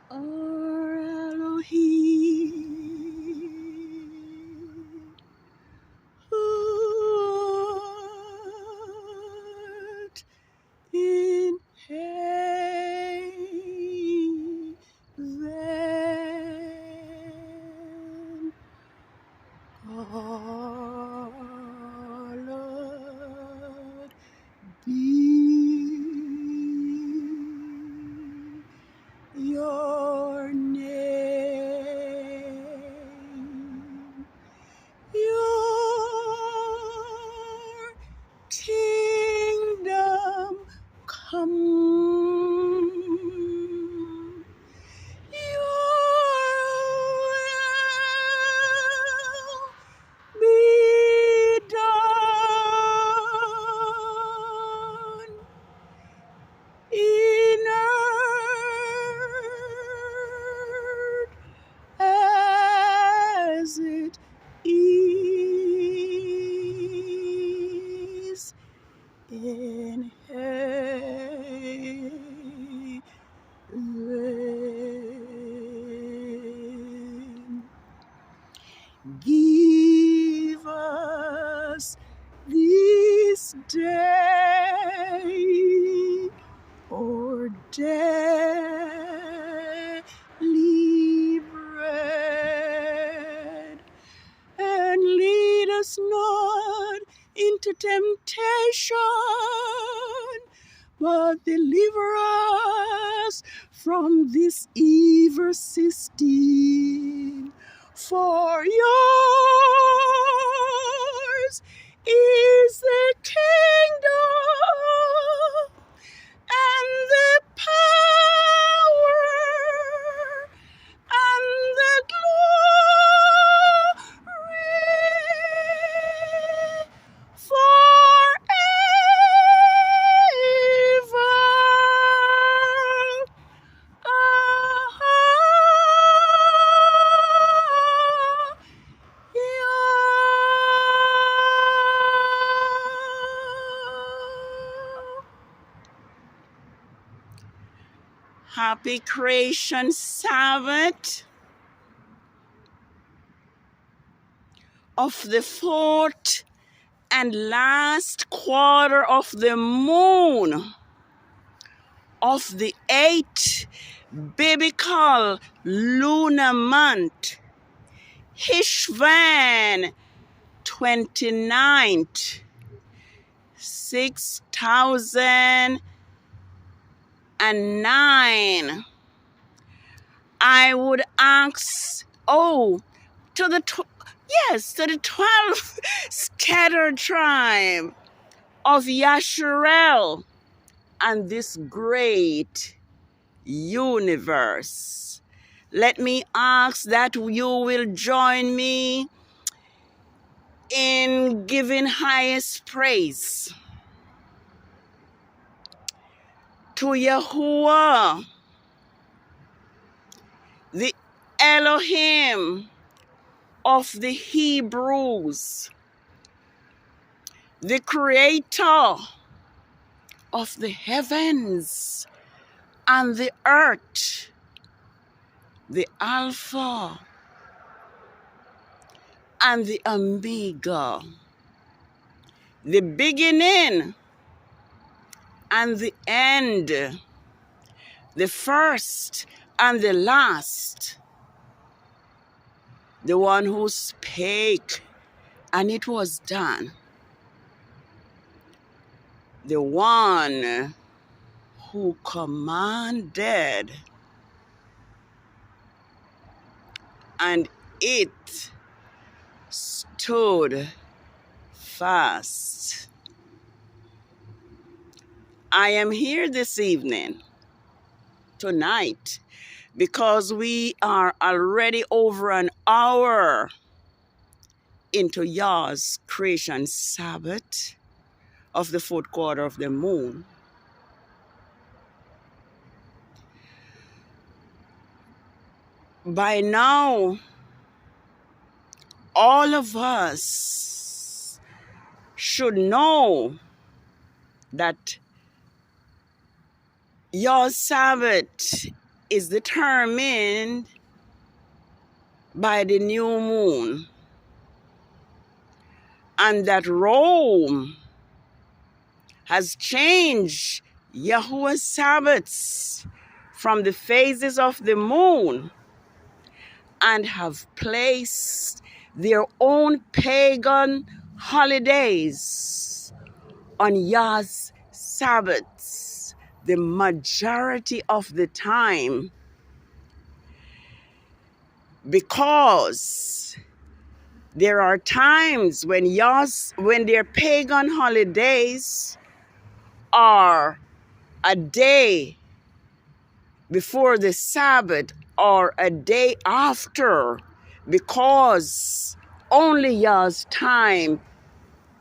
Our Elohim, art in heaven, hallowed be your name. Your kingdom come. Your will be done in earth as it is in heaven. Give us this day our daily bread, and lead us not into temptation, but deliver us from this evil system. For yours is the kingdom and the power and the glory forever. Happy Creation Sabbath of the fourth and last quarter of the moon of the 8th biblical lunar month, HISVAN 29th, 6009. I would ask, to the 12 scattered tribe of Yasharel and this great universe. Let me ask that you will join me in giving highest praise to Yahuwah, the Elohim of the Hebrews, the creator of the heavens and the earth, the Alpha and the Omega, the beginning and the end, the first and the last, the one who spake and it was done, the one who commanded and it stood fast. I am here this evening, tonight, because we are already over an hour into YAH'S creation Sabbath of the fourth quarter of the moon. By now, all of us should know that YAH'S Sabbath is determined by the new moon, and that Rome has changed Yahuwah's Sabbaths from the phases of the moon and have placed their own pagan holidays on Yah's Sabbaths the majority of the time, because there are times when their pagan holidays are a day before the Sabbath or a day after, because only Yah's time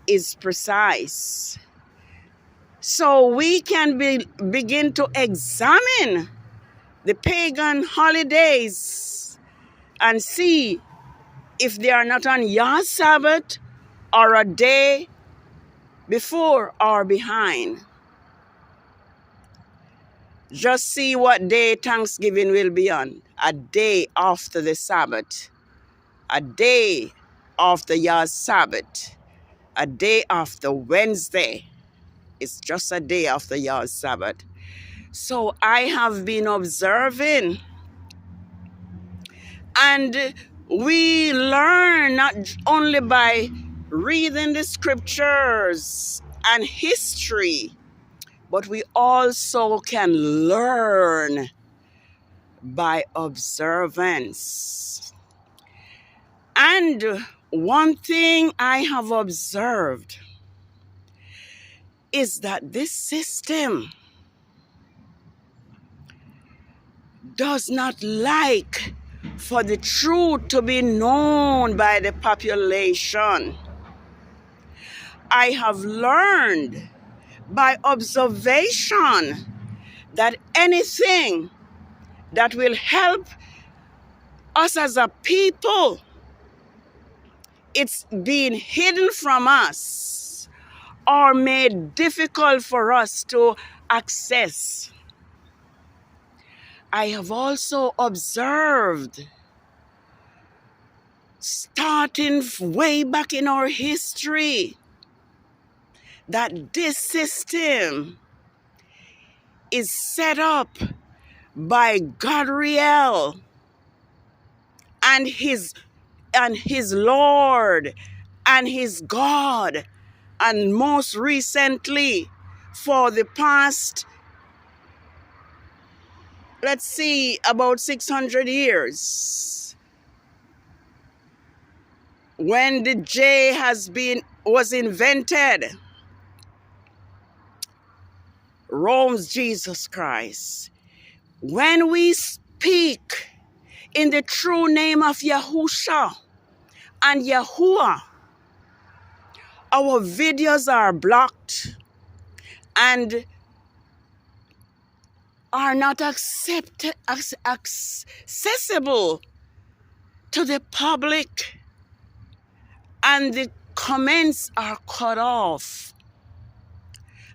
is precise. So we can begin to examine the pagan holidays and see if they are not on Yah's Sabbath or a day before or behind. Just see what day Thanksgiving will be on. A day after the Sabbath. A day after Yah's Sabbath. A day after Wednesday. It's just a day after Yah's Sabbath. So I have been observing, and we learn not only by reading the scriptures and history, but we also can learn by observance. And one thing I have observed is that this system does not like for the truth to be known by the population. I have learned by observation that anything that will help us as a people, it's being hidden from us or made difficult for us to access. I have also observed, starting way back in our history, that this system is set up by Gadriel and his Lord and his God, and most recently for the past, let's see, about 600 years, when the J was invented, Rome's Jesus Christ. When we speak in the true name of Yahusha and Yahuwah, our videos are blocked and are not accessible to the public, and the comments are cut off.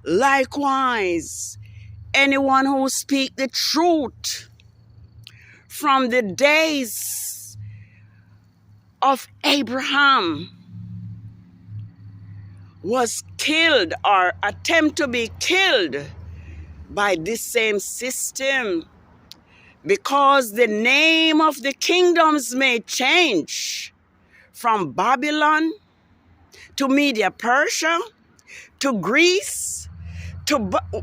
Likewise, anyone who speaks the truth from the days of Abraham was killed or attempt to be killed by this same system, because the name of the kingdoms may change from Babylon to Media Persia to Greece to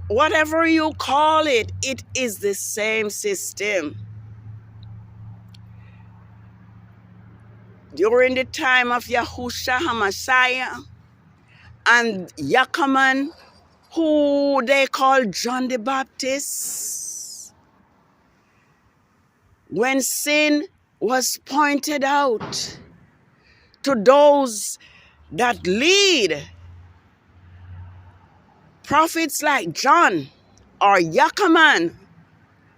whatever you call it, it is the same system. During the time of Yahushua HaMashiach and Yachaman, who they call John the Baptist, when sin was pointed out to those that lead, prophets like John or Yachaman,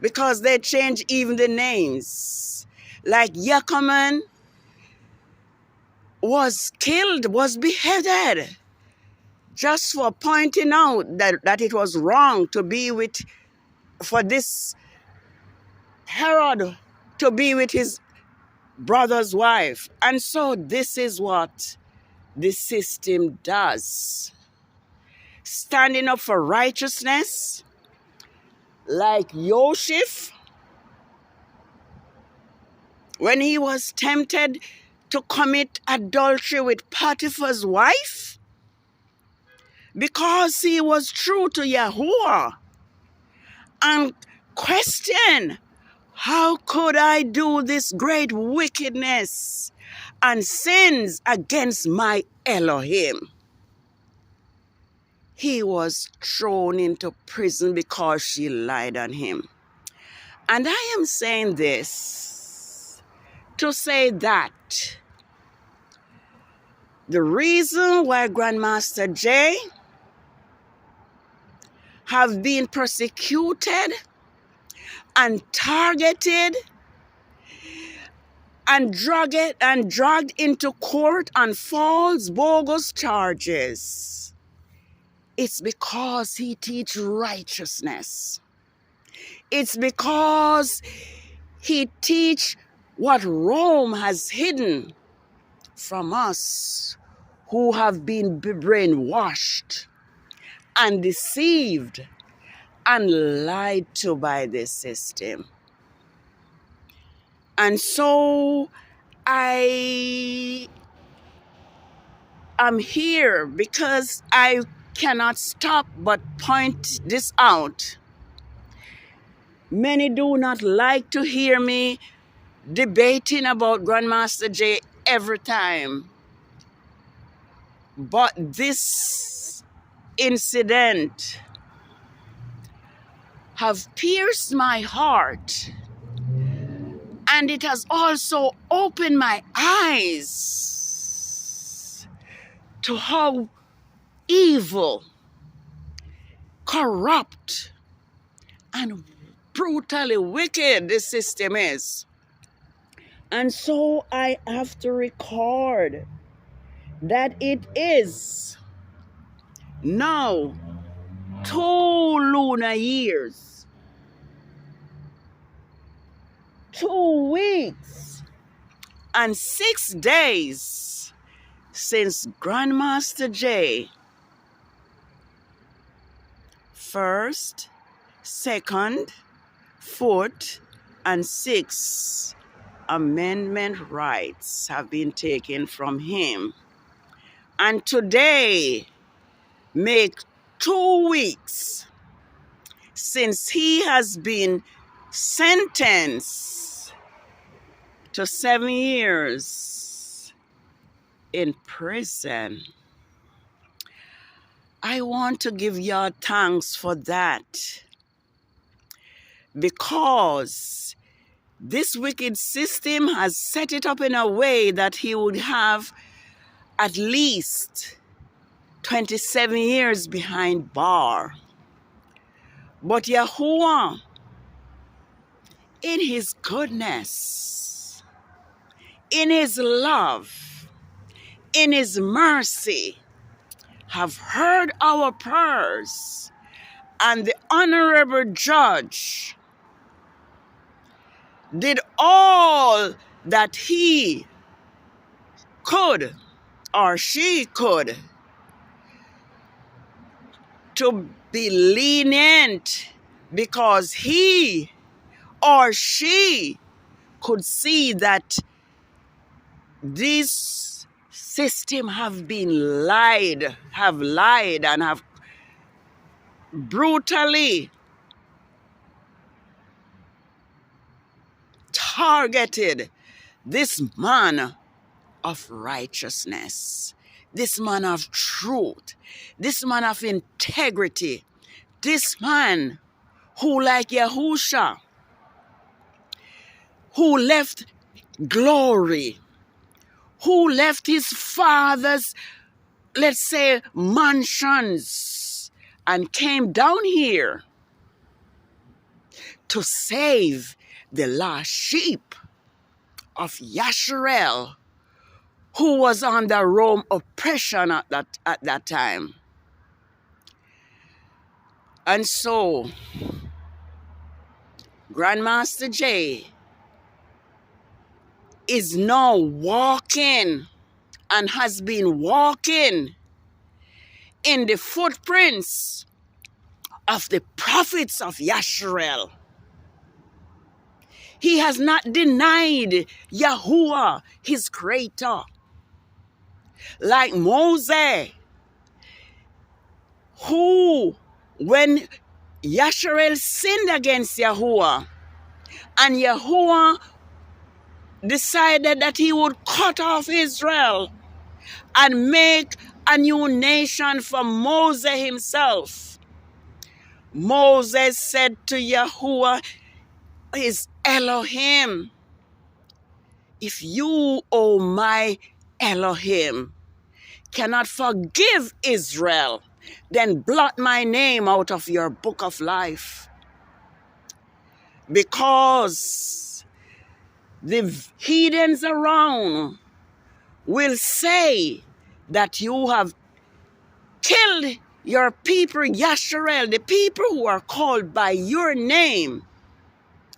because they change even the names, like Yachaman was killed, was beheaded, just for pointing out that it was wrong to be for this Herod to be with his brother's wife. And so this is what the system does. Standing up for righteousness, like Joseph, when he was tempted to commit adultery with Potiphar's wife, because he was true to Yahuwah, and question, how could I do this great wickedness and sins against my Elohim? He was thrown into prison because she lied on him. And I am saying this to say that the reason why Grandmaster Jay have been persecuted and targeted and dragged into court on false, bogus charges, it's because he teach righteousness. It's because he teach what Rome has hidden from us who have been brainwashed and deceived and lied to by this system. And so I am here because I cannot stop but point this out. Many do not like to hear me debating about Grandmaster Jay every time. But this incident have pierced my heart, and it has also opened my eyes to how evil, corrupt, and brutally wicked this system is. And so I have to record that it is now 2 lunar years, 2 weeks, and 6 days since Grandmaster Jay First, Second, Fourth, and Sixth Amendment rights have been taken from him. And today make 2 weeks since he has been sentenced to 7 years in prison. I want to give y'all thanks for that, because this wicked system has set it up in a way that he would have at least 27 years behind bar. But Yahuwah, in his goodness, in his love, in his mercy, have heard our prayers, and the honorable judge did all that he could or she could to be lenient, because he or she could see that this system have lied and have brutally targeted this man of righteousness, this man of truth, this man of integrity, this man who, like Yahusha, who left glory, who left his father's, let's say, mansions, and came down here to save the lost sheep of Yasharel, who was under Rome oppression at that time. And so Grandmaster Jay is now walking and has been walking in the footprints of the prophets of Yasharel. He has not denied Yahuwah, his creator. Like Moses, who, when Yasharel sinned against Yahuwah, and Yahuwah decided that he would cut off Israel and make a new nation for Moses himself. Moses said to Yahuwah, his Elohim, if you, O my Elohim, cannot forgive Israel, then blot my name out of your book of life. Because the heathens around will say that you have killed your people, Yasharel, the people who are called by your name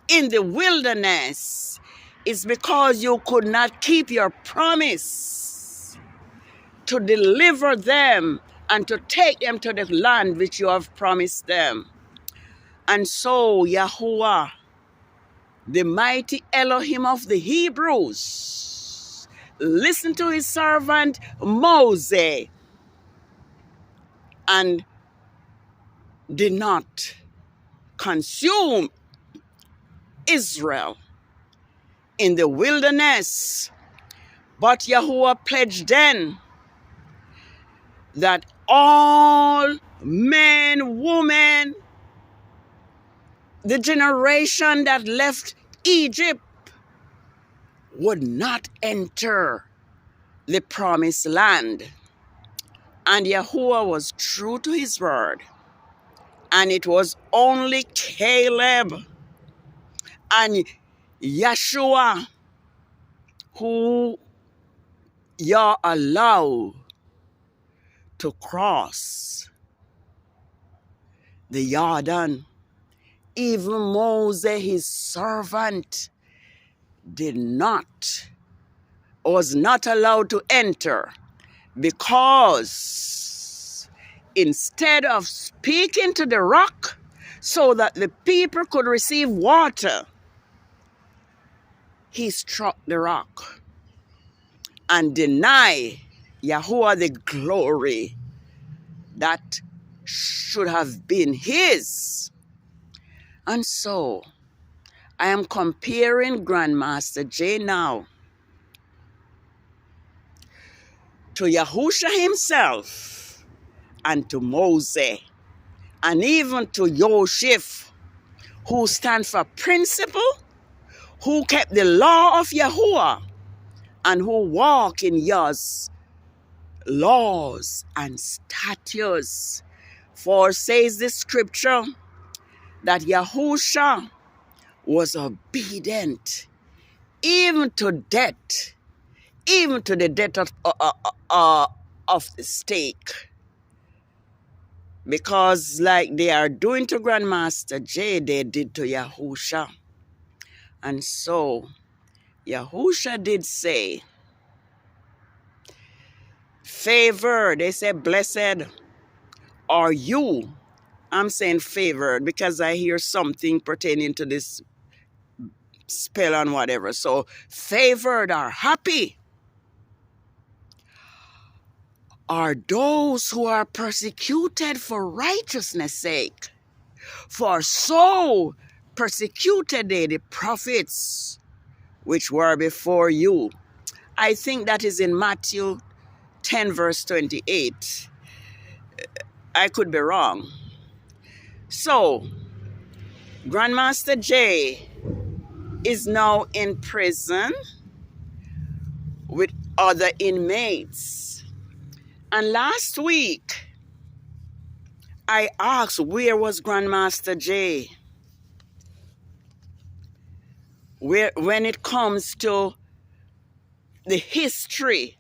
in the wilderness. It's because you could not keep your promise to deliver them and to take them to the land which you have promised them. And so Yahuwah, the mighty Elohim of the Hebrews, listened to his servant Moses and did not consume Israel in the wilderness. But Yahuwah pledged then that all men, women, the generation that left Egypt would not enter the promised land. And Yahuwah was true to his word. And it was only Caleb and Yeshua who Yah allowed to cross the Jordan. Even Moses, his servant, was not allowed to enter, because instead of speaking to the rock so that the people could receive water, he struck the rock and denied Yahuwah the glory that should have been his. And so I am comparing Grandmaster Jay now to Yahusha himself and to Moses and even to Yoshif, who stand for principle, who kept the law of Yahuwah and who walk in Yah's laws and statutes. For says the scripture that Yahusha was obedient even to death, even to the death of the stake. Because like they are doing to Grandmaster Jay, they did to Yahusha. And so Yahusha did say, favor, they say blessed are you. I'm saying favored because I hear something pertaining to this spell and whatever. So favored or happy are those who are persecuted for righteousness' sake. For so persecuted they the prophets which were before you. I think that is in Matthew 10 verse 28. I could be wrong. So Grandmaster Jay is now in prison with other inmates. And last week, I asked, where was Grandmaster Jay when it comes to the history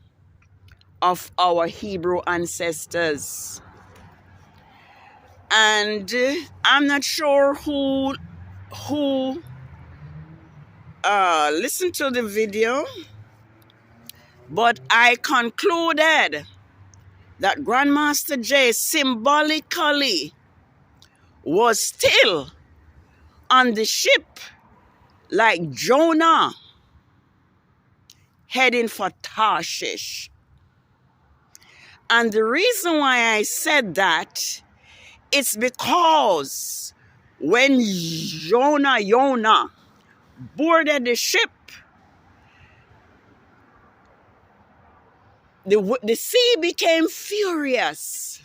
of our Hebrew ancestors? And I'm not sure who who listened to the video, but I concluded that Grandmaster Jay symbolically was still on the ship like Jonah heading for Tarshish. And the reason why I said that, it's because when Jonah boarded the ship, the sea became furious,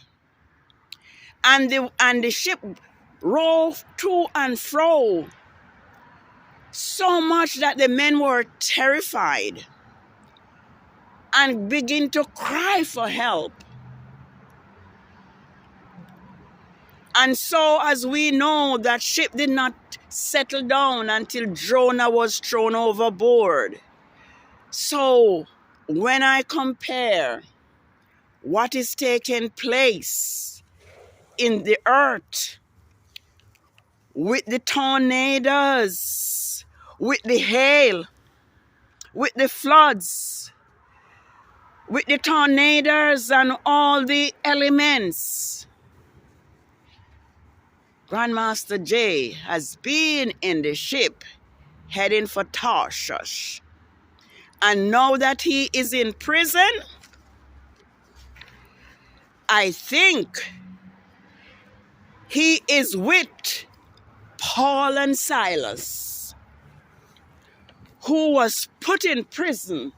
and the ship rolled to and fro so much that the men were terrified and began to cry for help. And so, as we know, that ship did not settle down until Jonah was thrown overboard. So, when I compare what is taking place in the earth with the tornadoes, with the hail, with the floods, with the tornadoes and all the elements, Grandmaster Jay has been in the ship heading for Tarshish. And now that he is in prison, I think he is with Paul and Silas, who was put in prison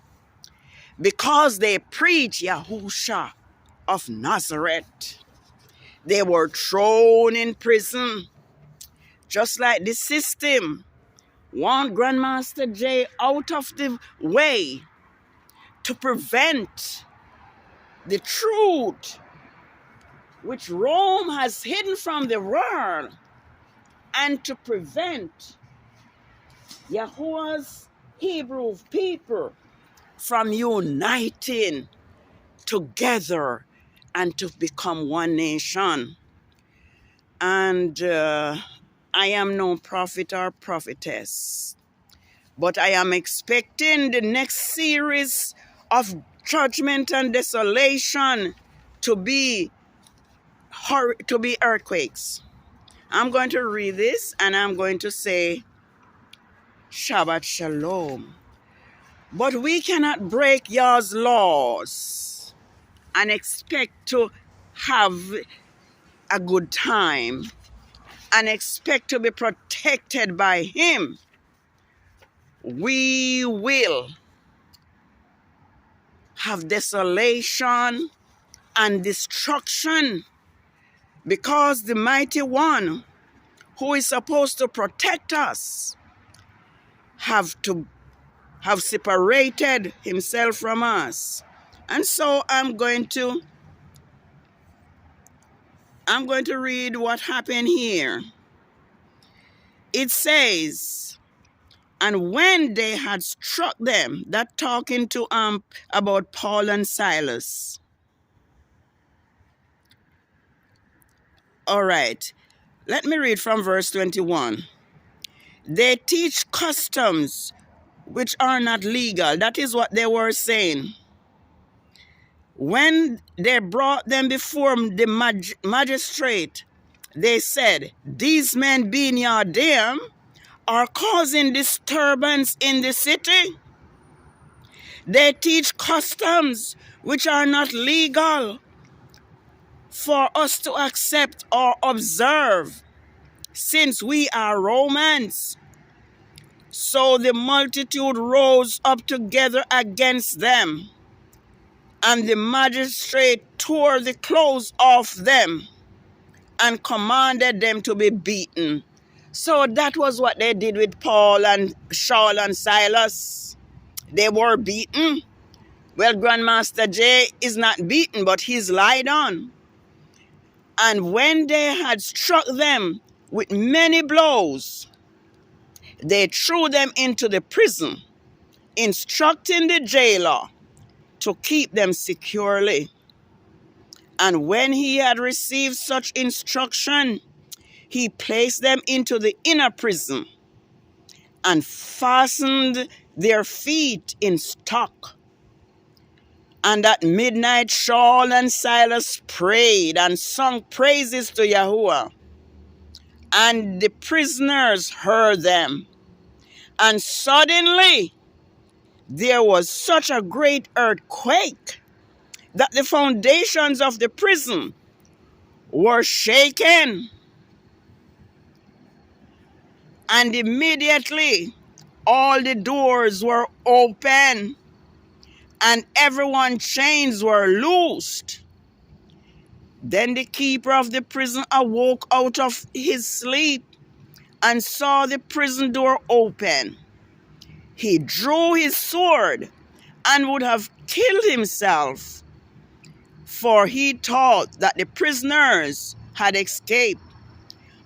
because they preached Yahusha of Nazareth. They were thrown in prison, just like the system want Grandmaster Jay out of the way to prevent the truth which Rome has hidden from the world, and to prevent Yahuwah's Hebrew people from uniting together and to become one nation. And I am no prophet or prophetess, but I am expecting the next series of judgment and desolation to be earthquakes. I'm going to read this and I'm going to say Shabbat Shalom. But we cannot break Yah's laws and expect to have a good time and expect to be protected by him. We will have desolation and destruction, because the mighty one who is supposed to protect us have separated himself from us. And so I'm going to read what happened here. It says, and when they had struck them, that talking to about Paul and Silas. All right, let me read from verse 21. They teach customs which are not legal. That is what they were saying. When they brought them before the magistrate, they said, these men being Yardim are causing disturbance in the city. They teach customs which are not legal for us to accept or observe, since we are Romans. So the multitude rose up together against them, and the magistrate tore the clothes off them and commanded them to be beaten. So that was what they did with Paul and Saul and Silas. They were beaten. Well, Grandmaster Jay is not beaten, but he's lied on. And when they had struck them with many blows, they threw them into the prison, instructing the jailer to keep them securely. And when he had received such instruction, He placed them into the inner prison and fastened their feet in stock. And at midnight, Saul and Silas prayed and sung praises to Yahuwah. And the prisoners heard them. And suddenly there was such a great earthquake that the foundations of the prison were shaken. And immediately all the doors were open and everyone's chains were loosed. Then the keeper of the prison awoke out of his sleep and saw the prison door open. He drew his sword and would have killed himself, for he thought that the prisoners had escaped.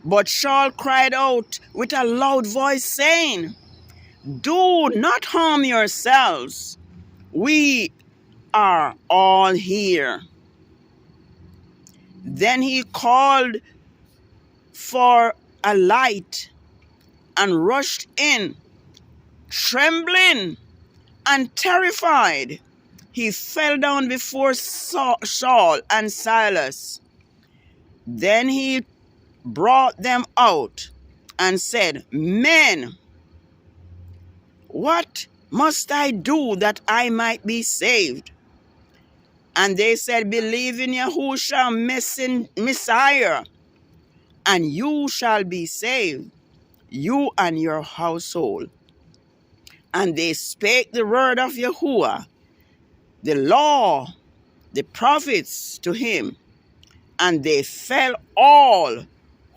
But Saul cried out with a loud voice, saying, "Do not harm yourselves. We are all here." Then he called for a light and rushed in, trembling and terrified. He fell down before Saul and Silas. Then he brought them out and said, "Men, what must I do that I might be saved?" And they said, "Believe in Yahushua Messiah, and you shall be saved, you and your household." And they spake the word of Yahuwah, the law, the prophets to him, and they fell all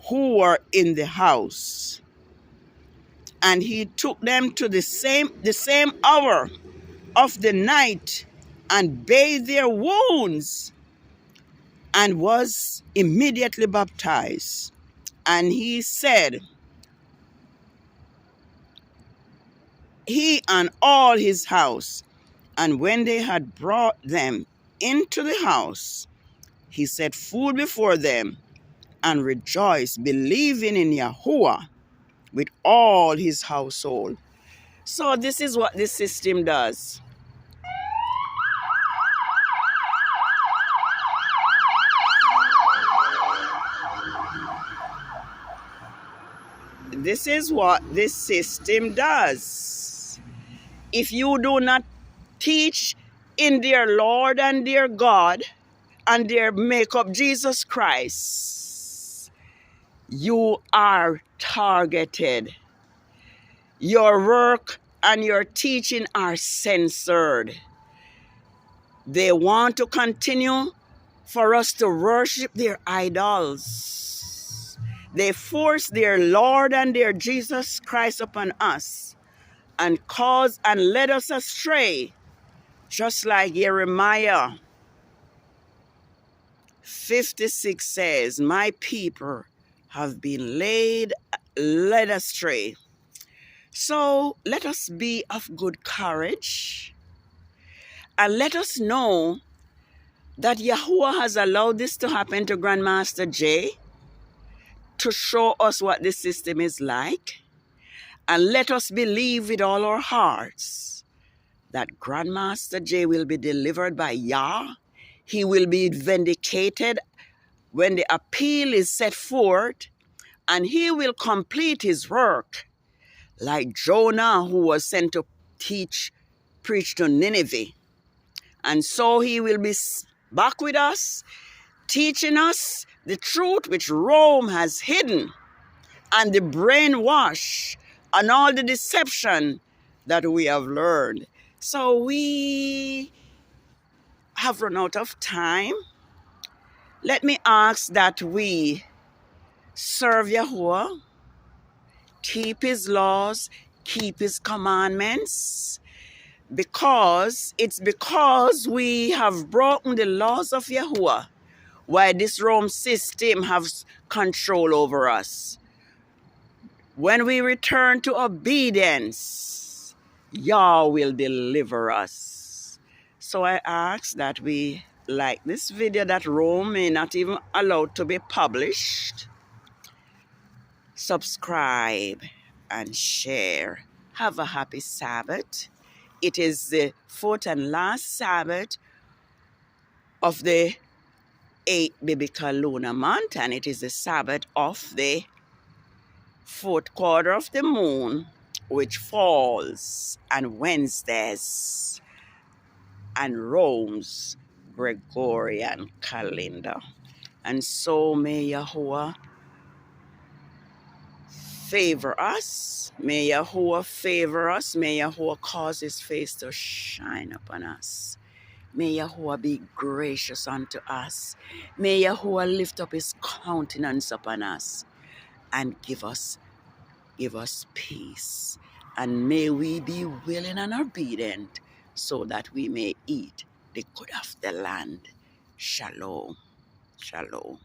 who were in the house. And he took them to the same hour of the night and bathed their wounds and was immediately baptized. And he said, he and all his house. And when they had brought them into the house, he set food before them and rejoiced, believing in Yahuwah with all his household. So this is what this system does. This is what this system does. If you do not teach in their Lord and their God and their makeup Jesus Christ, you are targeted. Your work and your teaching are censored. They want to continue for us to worship their idols. They force their Lord and their Jesus Christ upon us and cause and led us astray, just like Jeremiah 56 says, "My people have been led astray." So let us be of good courage and let us know that Yahuwah has allowed this to happen to Grandmaster Jay to show us what this system is like. And let us believe with all our hearts that Grandmaster Jay will be delivered by Yah. He will be vindicated when the appeal is set forth, and he will complete his work like Jonah, who was sent to preach to Nineveh. And so he will be back with us, teaching us the truth which Rome has hidden, and the brainwash and all the deception that we have learned. So we have run out of time. Let me ask that we serve Yahuwah, keep his laws, keep his commandments, because we have broken the laws of Yahuwah why this Rome system has control over us. When we return to obedience, Yah will deliver us. So I ask that we like this video that Rome may not even allow to be published. subscribe, and share. Have a happy Sabbath. It is the fourth and last Sabbath of the 8th biblical lunar month, and it is the Sabbath of the fourth quarter of the moon, which falls on Wednesdays and Rome's Gregorian calendar. And so may Yahuwah favor us. May Yahuwah favor us. May Yahuwah cause his face to shine upon us. May Yahuwah be gracious unto us. May Yahuwah lift up his countenance upon us and give us peace. And may we be willing and obedient so that we may eat the good of the land. Shalom. Shalom.